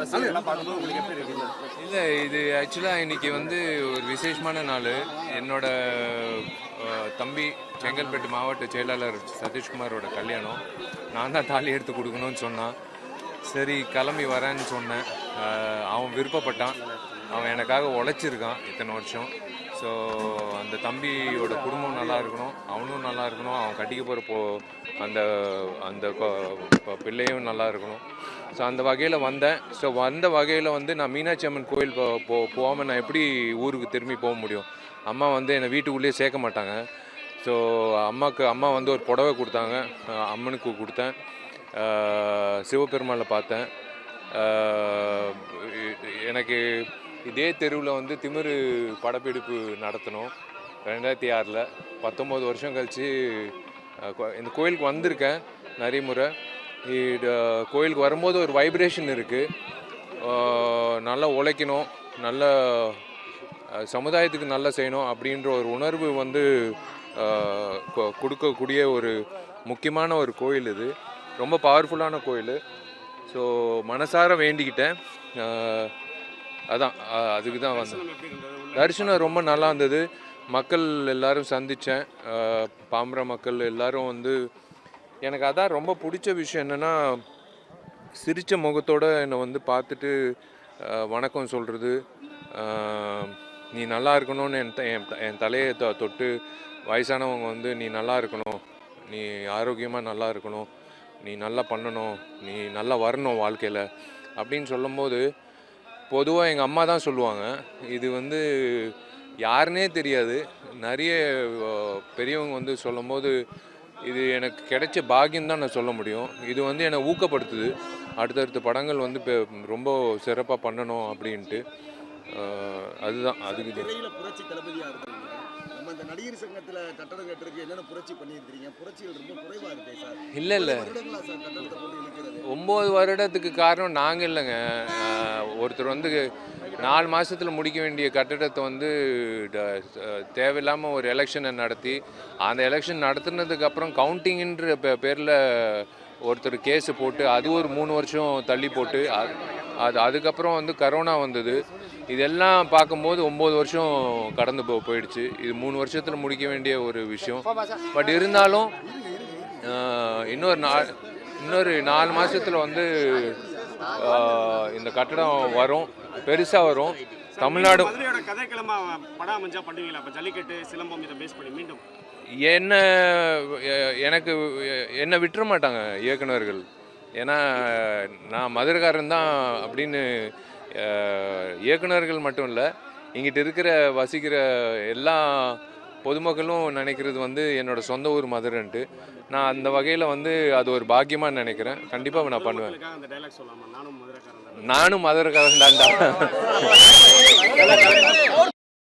ரசிகர்கள்லாம் பார்க்கும்போது உங்களுக்கு எப்படி இருக்குது? இல்லை, இது ஆக்சுவலாக இன்னைக்கு வந்து ஒரு விசேஷமான நாள். என்னோட தம்பி செங்கல்பட்டு மாவட்ட செயலாளர் சதீஷ்குமாரோட கல்யாணம். நான் தான் தாலி எடுத்து கொடுக்கணும்னு சொன்னான். சரி கிளம்பி வரேன்னு சொன்னேன். அவன் விருப்பப்பட்டான். அவன் எனக்காக உழைச்சிருக்கான் இத்தனை வருஷம். ஸோ அந்த தம்பியோட குடும்பம் நல்லா இருக்கணும், அவனும் நல்லா இருக்கணும், அவன் கட்டிக்க போகிற அந்த அந்த பிள்ளையும் நல்லா இருக்கணும். ஸோ அந்த வகையில் வந்தேன். ஸோ வந்த வகையில் வந்து நான் மீனாட்சி அம்மன் கோயில் போகாமல் நான் எப்படி ஊருக்கு திரும்பி போக முடியும்? அம்மா வந்து என்னை வீட்டுக்குள்ளேயே சேர்க்க மாட்டாங்க. ஸோ அம்மா வந்து ஒரு புடவை கொடுத்தாங்க, அம்மனுக்கு கொடுத்தேன். சிவபெருமானை பார்த்தேன். எனக்கு இதே தெருவில் வந்து திமிரு படப்பிடிப்பு நடத்தணும் 2006. 19 வருஷம் கழித்து இந்த கோயிலுக்கு வந்திருக்கேன் நிறைய முறை. கோயிலுக்கு வரும்போது ஒரு வைப்ரேஷன் இருக்குது. நல்லா உழைக்கணும், நல்ல சமுதாயத்துக்கு நல்லா செய்யணும் அப்படின்ற ஒரு உணர்வு வந்து கொடுக்கக்கூடிய ஒரு முக்கியமான ஒரு கோயில். இது ரொம்ப பவர்ஃபுல்லான கோயில். ஸோ மனசார வேண்டிக்கிட்டேன். அதான் அதுக்கு தான் வந்தேன். தரிசனம் ரொம்ப நல்லா இருந்தது. மக்கள் எல்லாரும் சந்தித்தேன். பாம்பர மக்கள் எல்லாரும் வந்து எனக்கு அதான் ரொம்ப பிடிச்ச விஷயம் என்னென்னா, சிரித்த முகத்தோடு என்னை வந்து பார்த்துட்டு வணக்கம் சொல்கிறது, நீ நல்லா இருக்கணும்னு என் தலையை தொட்டு வயசானவங்க வந்து நீ நல்லா இருக்கணும், நீ ஆரோக்கியமாக நல்லா இருக்கணும், நீ நல்லா பண்ணணும், நீ நல்லா வரணும் வாழ்க்கையில் அப்படின்னு சொல்லும்போது, பொதுவாக எங்கள் அம்மா தான் சொல்லுவாங்க. இது வந்து யாருன்னே தெரியாது, நிறைய பெரியவங்க வந்து சொல்லும்போது இது எனக்கு கிடைச்ச பாக்கியம் தான் நான் சொல்ல முடியும். இது வந்து என்னை ஊக்கப்படுத்துது. அடுத்தடுத்த படங்கள் வந்து இப்போ ரொம்ப சிறப்பாக பண்ணணும் அப்படின்ட்டு. அதுதான் அதுக்கு புரட்சி தளபதியாக இருக்கீங்க. நம்ம இந்த நடிகர் சங்கத்தில் கட்டடம் கட்டுறதுக்கு என்னென்ன புரட்சி பண்ணியிருக்கிறீங்க? புரட்சிகள் ரொம்ப குறைவாக இருக்கே சார். இல்லை 9 வருடத்துக்கு காரணம் நாங்கள் இல்லைங்க. ஒருத்தர் வந்து 4 மாதத்தில் முடிக்க வேண்டிய கட்டிடத்தை வந்து தேவையில்லாமல் ஒரு எலெக்ஷனை நடத்தி, அந்த எலெக்ஷன் நடத்துனதுக்கப்புறம் கவுண்டிங்கின்ற பேரில் ஒருத்தர் கேஸு போட்டு அது ஒரு 3 வருஷம் தள்ளி போட்டு அதுக்கப்புறம் வந்து கரோனா வந்தது. இதெல்லாம் பார்க்கும்போது 9 வருஷம் கடந்து போயிடுச்சு. இது 3 வருஷத்தில் முடிக்க வேண்டிய ஒரு விஷயம். பட் இருந்தாலும் இன்னொரு 4 மாதத்தில் வந்து இந்த கட்டடம் வரும், பெருசாக வரும். தமிழ்நாடு கதைக்கிழமை படம் அமைஞ்சா பண்ணுவீங்களா? அப்போ ஜல்லிக்கட்டு சிலம்பம் இதை பேஸ் பண்ணி மீண்டும் என்னை விட்டுற மாட்டாங்க இயக்குநர்கள். ஏன்னா நான் மதுரைக்காரன் தான் அப்படின்னு இயக்குநர்கள் மட்டும் இல்லை, இங்கிட்ட வசிக்கிற எல்லா பொதுமக்களும் நினைக்கிறது வந்து என்னோட சொந்த ஊர் மதுரைன்ட்டு. நான் அந்த வகையில் வந்து அது ஒரு பாக்கியமாக நினைக்கிறேன். கண்டிப்பாக நான் பண்ணுவேன். நானும் மதுரைக்காரன் தான்.